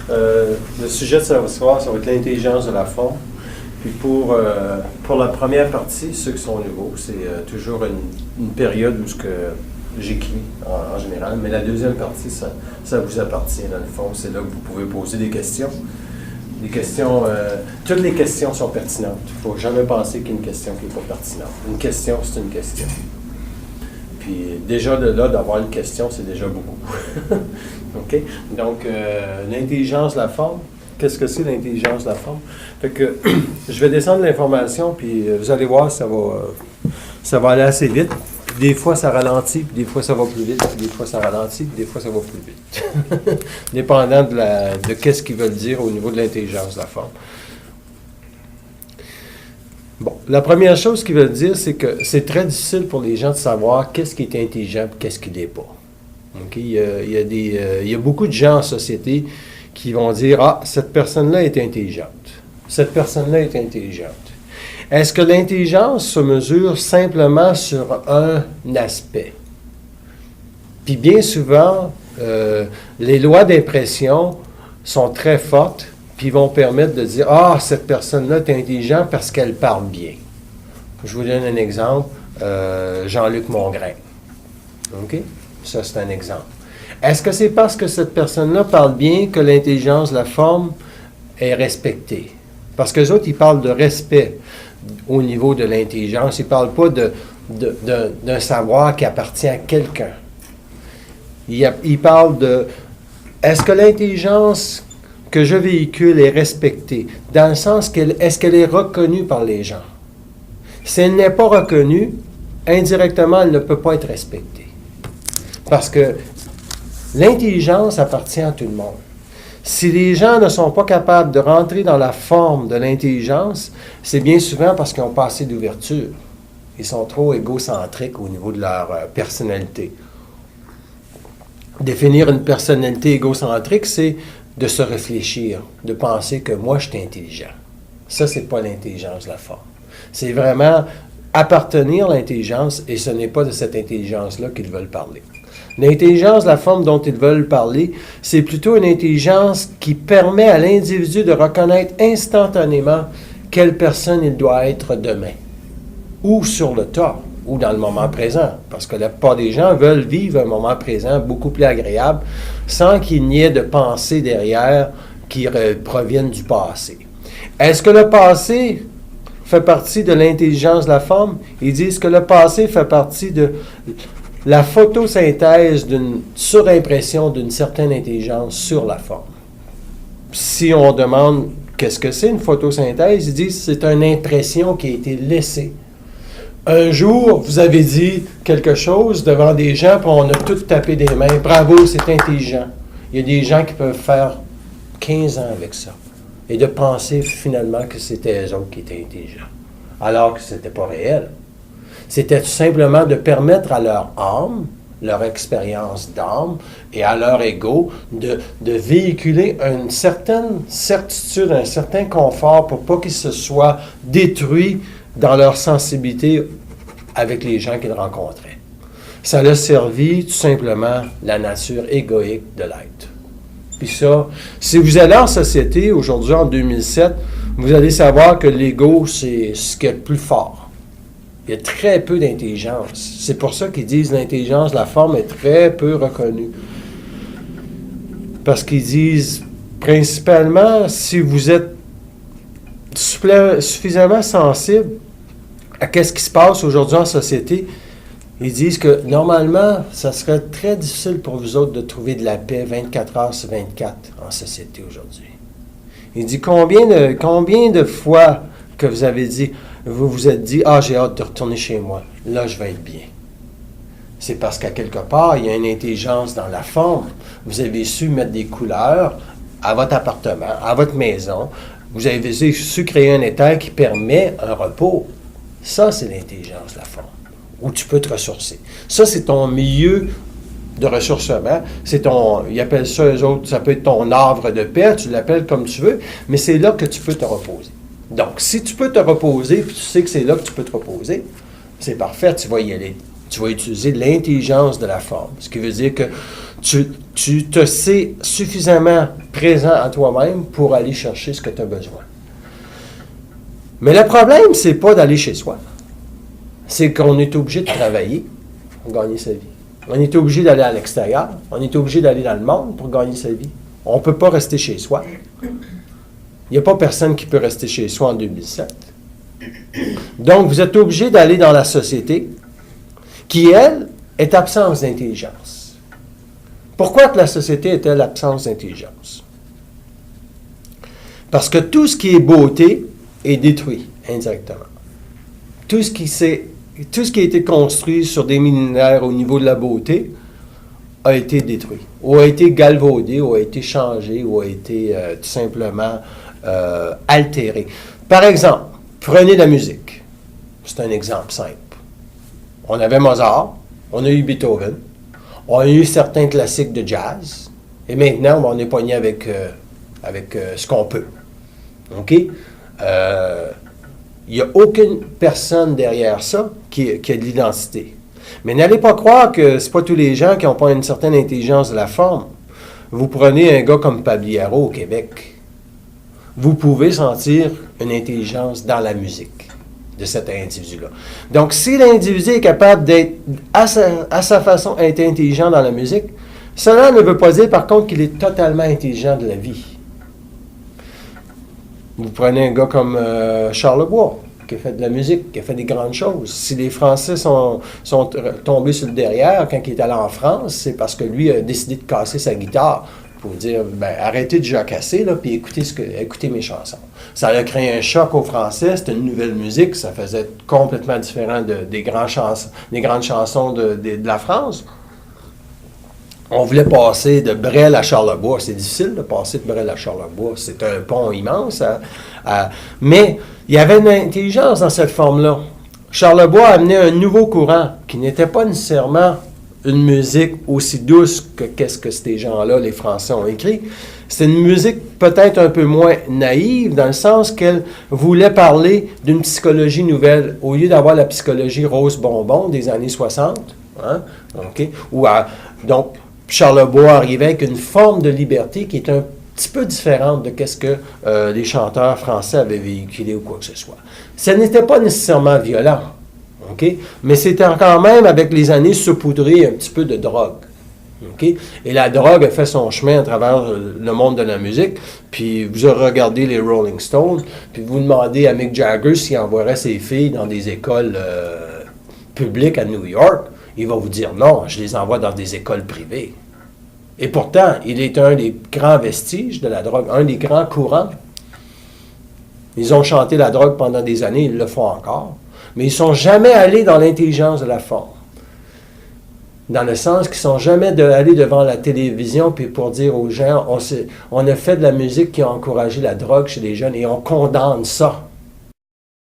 Le sujet de ce soir, ça va être l'intelligence de la forme. Puis pour la première partie, ceux qui sont nouveaux, c'est toujours une période où j'écris en général, mais la deuxième partie, ça vous appartient dans le fond. C'est là que vous pouvez poser des questions. Toutes les questions sont pertinentes. Il ne faut jamais penser qu'il y a une question qui n'est pas pertinente. Une question, c'est une question. Puis déjà de là, d'avoir une question, c'est déjà beaucoup. OK? Donc, l'intelligence de la forme, qu'est-ce que c'est l'intelligence de la forme? Fait que je vais descendre l'information, puis vous allez voir, ça va aller assez vite. Des fois, ça ralentit, puis des fois, ça va plus vite, puis des fois, ça ralentit, puis des fois, ça va plus vite. Dépendant de qu'est-ce qu'ils veulent dire au niveau de l'intelligence de la forme. Bon, la première chose qu'ils veulent dire, c'est que c'est très difficile pour les gens de savoir qu'est-ce qui est intelligent et qu'est-ce qui ne l'est pas. Okay? Il y a beaucoup de gens en société qui vont dire « Ah, cette personne-là est intelligente. Cette personne-là est intelligente. » Est-ce que l'intelligence se mesure simplement sur un aspect? Puis bien souvent, les lois d'impression sont très fortes, puis vont permettre de dire « Ah, cette personne-là est intelligente parce qu'elle parle bien. » Je vous donne un exemple, Jean-Luc Mongrain. OK? Ça, c'est un exemple. Est-ce que c'est parce que cette personne-là parle bien que l'intelligence de la forme est respectée? Parce qu'eux autres, ils parlent de respect au niveau de l'intelligence. Ils ne parlent pas d'un savoir qui appartient à quelqu'un. Ils parlent de... Est-ce que l'intelligence que je véhicule est respectée? Dans le sens est-ce qu'elle est reconnue par les gens? Si elle n'est pas reconnue, indirectement, elle ne peut pas être respectée. Parce que l'intelligence appartient à tout le monde. Si les gens ne sont pas capables de rentrer dans la forme de l'intelligence, c'est bien souvent parce qu'ils n'ont pas assez d'ouverture. Ils sont trop égocentriques au niveau de leur personnalité. Définir une personnalité égocentrique, c'est de se réfléchir, de penser que moi, je suis intelligent. Ça, ce n'est pas l'intelligence de la forme. C'est vraiment appartenir à l'intelligence, et ce n'est pas de cette intelligence-là qu'ils veulent parler. L'intelligence de la forme dont ils veulent parler, c'est plutôt une intelligence qui permet à l'individu de reconnaître instantanément quelle personne il doit être demain, ou sur le tas, ou dans le moment présent, parce que la plupart des gens veulent vivre un moment présent beaucoup plus agréable, sans qu'il n'y ait de pensée derrière qui proviennent du passé. Est-ce que le passé fait partie de l'intelligence de la forme? Ils disent que le passé fait partie de la photosynthèse d'une surimpression d'une certaine intelligence sur la forme. Si on demande qu'est-ce que c'est une photosynthèse, ils disent que c'est une impression qui a été laissée. Un jour, vous avez dit quelque chose devant des gens, puis on a tous tapé des mains. Bravo, c'est intelligent. Il y a des gens qui peuvent faire 15 ans avec ça. Et de penser finalement que c'était eux autres qui étaient intelligents. Alors que ce n'était pas réel. C'était tout simplement de permettre à leur âme, leur expérience d'âme et à leur ego de véhiculer une certaine certitude, un certain confort pour pas qu'ils se soient détruits dans leur sensibilité avec les gens qu'ils rencontraient. Ça a servi tout simplement la nature égoïque de l'être. Puis ça, si vous allez en société aujourd'hui, en 2007, vous allez savoir que l'ego, c'est ce qui est le plus fort. Il y a très peu d'intelligence. C'est pour ça qu'ils disent que l'intelligence, la forme est très peu reconnue. Parce qu'ils disent, principalement, si vous êtes suffisamment sensible à ce qui se passe aujourd'hui en société, ils disent que, normalement, ça serait très difficile pour vous autres de trouver de la paix 24 heures sur 24 en société aujourd'hui. Il dit, combien de fois que vous avez dit, vous vous êtes dit, « Ah, j'ai hâte de retourner chez moi. Là, je vais être bien. » C'est parce qu'à quelque part, il y a une intelligence dans la forme. Vous avez su mettre des couleurs à votre appartement, à votre maison. Vous avez su créer un état qui permet un repos. Ça, c'est l'intelligence de la forme, où tu peux te ressourcer. Ça, c'est ton milieu de ressourcement. Ils appellent ça, eux autres, ça peut être ton havre de paix, tu l'appelles comme tu veux, mais c'est là que tu peux te reposer. Donc, si tu peux te reposer, puis tu sais que c'est là que tu peux te reposer, c'est parfait, tu vas y aller Tu vas utiliser l'intelligence de la forme, ce qui veut dire que tu te sais suffisamment présent à toi-même pour aller chercher ce que tu as besoin. Mais le problème, c'est pas d'aller chez soi. C'est qu'on est obligé de travailler pour gagner sa vie. On est obligé d'aller à l'extérieur. On est obligé d'aller dans le monde pour gagner sa vie. On ne peut pas rester chez soi. Il n'y a pas personne qui peut rester chez soi en 2007. Donc, vous êtes obligé d'aller dans la société qui, elle, est absence d'intelligence. Pourquoi que la société est-elle absence d'intelligence? Parce que tout ce qui est beauté est détruit indirectement. Tout ce qui a été construit sur des millénaires au niveau de la beauté a été détruit, ou a été galvaudé, ou a été changé, ou a été tout simplement altéré. Par exemple, prenez la musique. C'est un exemple simple. On avait Mozart, on a eu Beethoven, on a eu certains classiques de jazz, et maintenant, on est pogné avec ce qu'on peut. OK? Il n'y a aucune personne derrière ça qui a de l'identité. Mais n'allez pas croire que ce n'est pas tous les gens qui n'ont pas une certaine intelligence de la forme. Vous prenez un gars comme Pabliaro au Québec. Vous pouvez sentir une intelligence dans la musique de cet individu-là. Donc, si l'individu est capable d'être à sa façon être intelligent dans la musique, cela ne veut pas dire par contre qu'il est totalement intelligent de la vie. Vous prenez un gars comme Charles Bois, qui a fait de la musique, qui a fait des grandes choses. Si les Français sont tombés sur le derrière quand il est allé en France, c'est parce que lui a décidé de casser sa guitare pour dire, arrêtez de jacasser, là, puis écoutez mes chansons. Ça a créé un choc aux Français, c'était une nouvelle musique, ça faisait complètement différent des grandes chansons de la France. On voulait passer de Brel à Charlebois. C'est difficile de passer de Brel à Charlebois. C'est un pont immense. Mais il y avait une intelligence dans cette forme-là. Charlebois a amené un nouveau courant qui n'était pas nécessairement une musique aussi douce que qu'est-ce que ces gens-là, les Français, ont écrit. C'était une musique peut-être un peu moins naïve, dans le sens qu'elle voulait parler d'une psychologie nouvelle, au lieu d'avoir la psychologie rose-bonbon des années 60. Hein? Okay? Donc, Charlebois arrivait avec une forme de liberté qui est un petit peu différente de ce que les chanteurs français avaient véhiculé ou quoi que ce soit. Ce n'était pas nécessairement violent, okay? Mais c'était quand même, avec les années, saupoudré un petit peu de drogue. Okay? Et la drogue a fait son chemin à travers le monde de la musique. Puis vous regardez les Rolling Stones, puis vous demandez à Mick Jagger s'il envoierait ses filles dans des écoles publiques à New York. Il va vous dire non, je les envoie dans des écoles privées. Et pourtant, il est un des grands vestiges de la drogue, un des grands courants. Ils ont chanté la drogue pendant des années, ils le font encore. Mais ils ne sont jamais allés dans l'intelligence de la forme. Dans le sens qu'ils ne sont jamais allés devant la télévision puis pour dire aux gens, on a fait de la musique qui a encouragé la drogue chez les jeunes et on condamne ça.